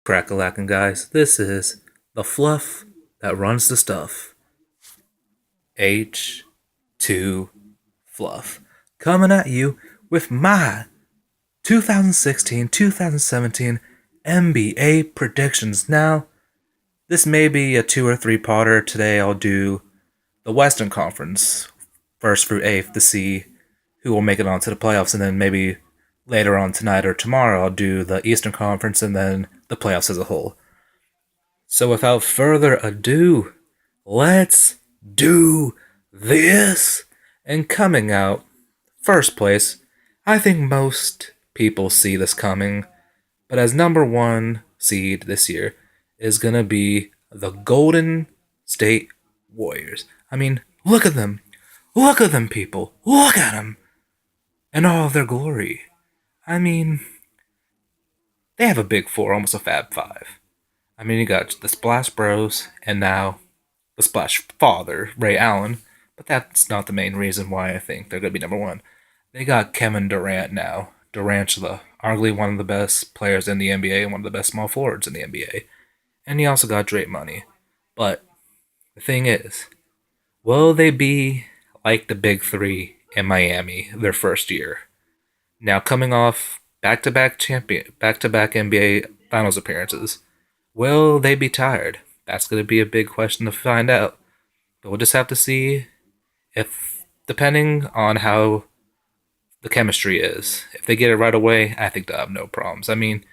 Crack-a-lackin' guys, this is the fluff that runs the stuff. H2 Fluff. Coming at you with my 2016-2017 NBA predictions. Now, this may be a 2 or 3 potter. Today I'll do the Western Conference, 1st through 8th, to see who will make it onto the playoffs, and then maybe later on tonight or tomorrow I'll do the Eastern Conference and then the playoffs as a whole. So without further ado, let's do this. And coming out, first place, I think most people see this coming, but as number 1 seed this year is going to be the Golden State Warriors. I mean, look at them. Look at them, people. Look at them. In all of their glory. I mean, they have a big 4, almost a Fab 5. I mean, you got the Splash Bros, and now the Splash Father, Ray Allen, but that's not the main reason why I think they're going to be number 1. They got Kevin Durant now. Durantula, arguably one of the best players in the NBA and one of the best small forwards in the NBA. And he also got Drake money. But the thing is, will they be like the Big 3 in Miami their first year? Now, coming off back-to-back NBA Finals appearances, will they be tired? That's going to be a big question to find out. But we'll just have to see if, depending on how the chemistry is, if they get it right away, I think they'll have no problems. I mean,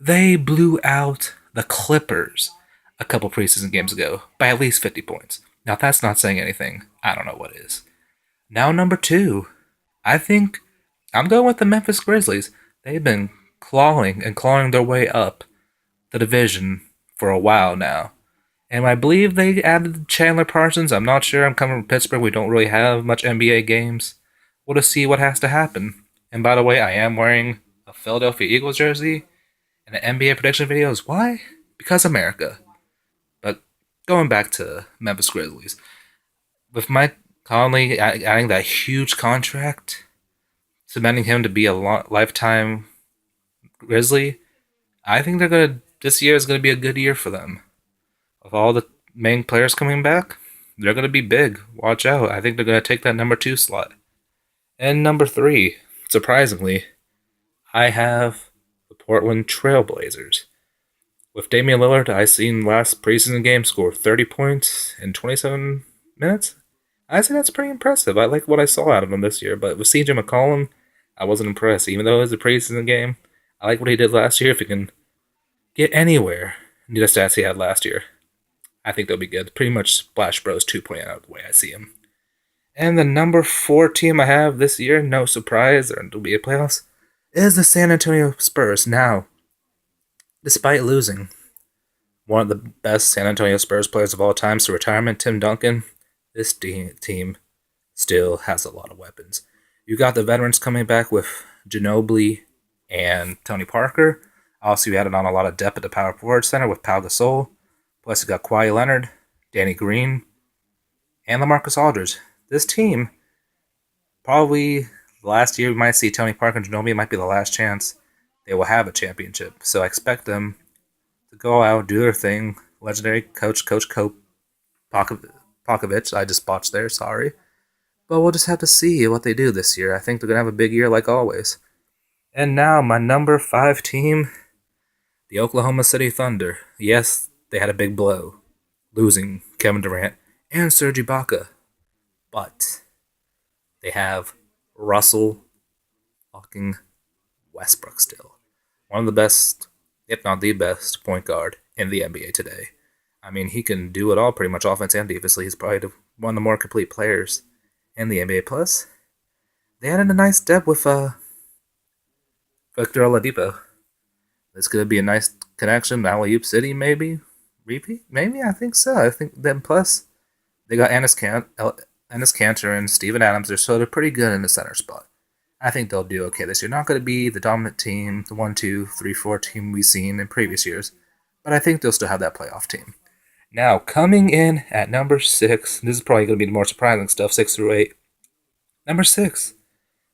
they blew out the Clippers a couple preseason games ago by at least 50 points. Now, if that's not saying anything, I don't know what is. Now, number 2, I think I'm going with the Memphis Grizzlies. They've been clawing their way up the division for a while now. And I believe they added Chandler Parsons. I'm not sure. I'm coming from Pittsburgh. We don't really have much NBA games. We'll just see what has to happen. And by the way, I am wearing a Philadelphia Eagles jersey and an NBA prediction videos. Why? Because America. But going back to Memphis Grizzlies, with Mike Conley adding that huge contract, cementing him to be a lifetime Grizzly, I think this year is gonna be a good year for them. With all the main players coming back, they're gonna be big. Watch out! I think they're gonna take that number 2 slot. And number 3, surprisingly, I have the Portland Trailblazers. With Damian Lillard, I seen last preseason game score 30 points in 27 minutes. I say that's pretty impressive. I like what I saw out of him this year, but with CJ McCollum, I wasn't impressed. Even though it was a preseason game, I like what he did last year. If he can get anywhere near the stats he had last year, I think they'll be good. Pretty much Splash Bros 2.0 out the way I see him. And the number 4 team I have this year, no surprise, or it'll be a playoffs, is the San Antonio Spurs. Now, despite losing one of the best San Antonio Spurs players of all time to retirement, Tim Duncan, this team still has a lot of weapons. You got the veterans coming back with Ginobili and Tony Parker. Also, you added on a lot of depth at the power forward center with Pau Gasol. Plus, you got Kawhi Leonard, Danny Green, and LaMarcus Aldridge. This team, probably last year, we might see Tony Parker and Ginobili. It might be the last chance they will have a championship. So I expect them to go out, do their thing. Legendary Coach Popovich. I just botched there, sorry. But we'll just have to see what they do this year. I think they're going to have a big year like always. And now, my number 5 team, the Oklahoma City Thunder. Yes, they had a big blow, losing Kevin Durant and Serge Ibaka. But they have Russell fucking Westbrook still. One of the best, if not the best, point guard in the NBA today. I mean, he can do it all pretty much, offense and defensively. He's probably one of the more complete players in the NBA. Plus, they added a nice depth with Victor Oladipo. It's going to be a nice connection. Alley-oop City, maybe? Repeat? Maybe? I think so. I think then plus, they got Ennis Cantor and Steven Adams. They're pretty good in the center spot. I think they'll do okay this year. Not going to be the dominant team, the 1, 2, 3, 4 team we've seen in previous years, but I think they'll still have that playoff team. Now, coming in at number 6, this is probably going to be the more surprising stuff, 6 through 8. Number 6,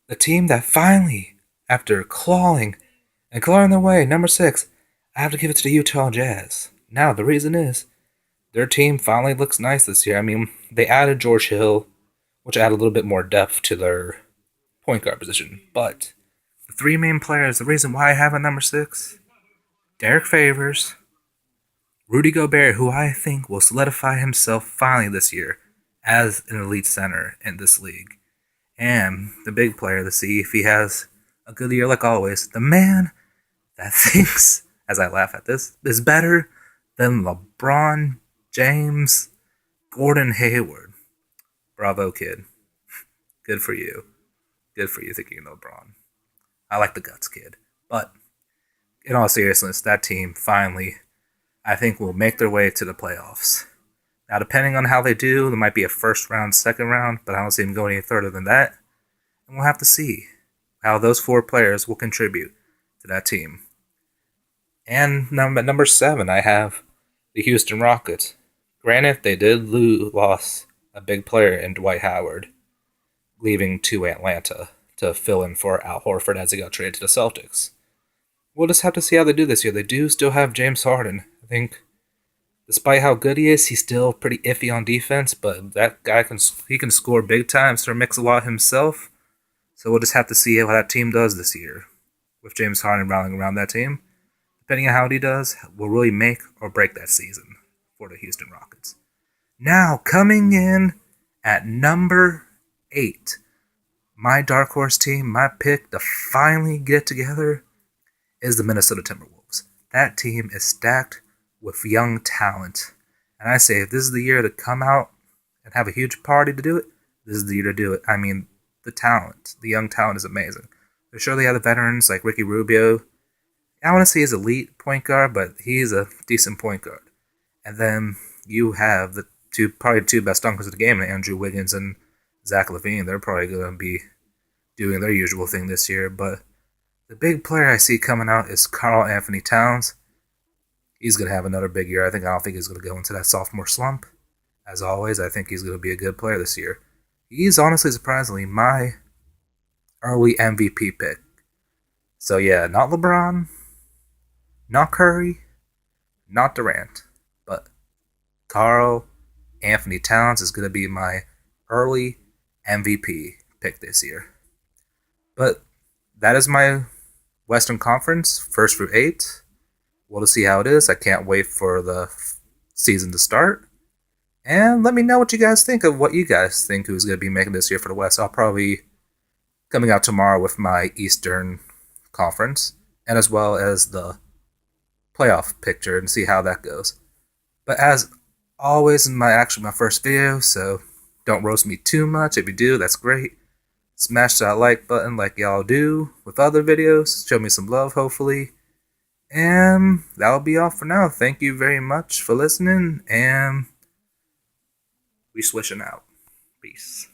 the team that finally, after clawing their way, number 6, I have to give it to the Utah Jazz. Now, the reason is their team finally looks nice this year. I mean, they added George Hill, which added a little bit more depth to their point guard position. But the three main players, the reason why I have a number 6, Derek Favors, Rudy Gobert, who I think will solidify himself finally this year as an elite center in this league. And the big player to see if he has a good year like always. The man that thinks, as I laugh at this, is better than LeBron James, Gordon Hayward. Bravo, kid. Good for you. Good for you thinking of LeBron. I like the guts, kid. But in all seriousness, that team finally, I think, will make their way to the playoffs. Now, depending on how they do, there might be a first round, second round, but I don't see them going any further than that. And we'll have to see how those 4 players will contribute to that team. And at number 7, I have the Houston Rockets. Granted, they did lose a big player in Dwight Howard, leaving to Atlanta to fill in for Al Horford as he got traded to the Celtics. We'll just have to see how they do this year. They do still have James Harden. I think, despite how good he is, he's still pretty iffy on defense, but that guy can score big time. Sir Mix-a-Lot himself. So we'll just have to see how that team does this year, with James Harden rallying around that team. Depending on how he does, will really make or break that season for the Houston Rockets. Now, coming in at number 8, my dark horse team, my pick to finally get together, is the Minnesota Timberwolves. That team is stacked with young talent. And I say, if this is the year to come out and have a huge party to do it, this is the year to do it. I mean, the talent, the young talent is amazing. They're sure they have the veterans like Ricky Rubio. I want to say he's elite point guard, but he's a decent point guard. And then you have probably the two best dunkers of the game, Andrew Wiggins and Zach LaVine. They're probably going to be doing their usual thing this year. But the big player I see coming out is Karl Anthony Towns. He's going to have another big year. I don't think he's going to go into that sophomore slump. As always, I think he's going to be a good player this year. He's honestly, surprisingly, my early MVP pick. So yeah, not LeBron, not Curry, not Durant, but Karl Anthony Towns is going to be my early MVP pick this year. But that is my Western Conference, 1st through 8. We'll see how it is. I can't wait for the season to start. And let me know what you guys think of what you guys think who's going to be making this year for the West. I'll probably coming out tomorrow with my Eastern Conference, and as well as the playoff picture and see how that goes. But as always, in my first video, so don't roast me too much. If you do, that's great. Smash that like button like y'all do with other videos. Show me some love, hopefully. And that'll be all for now. Thank you very much for listening, and we swishing out. Peace.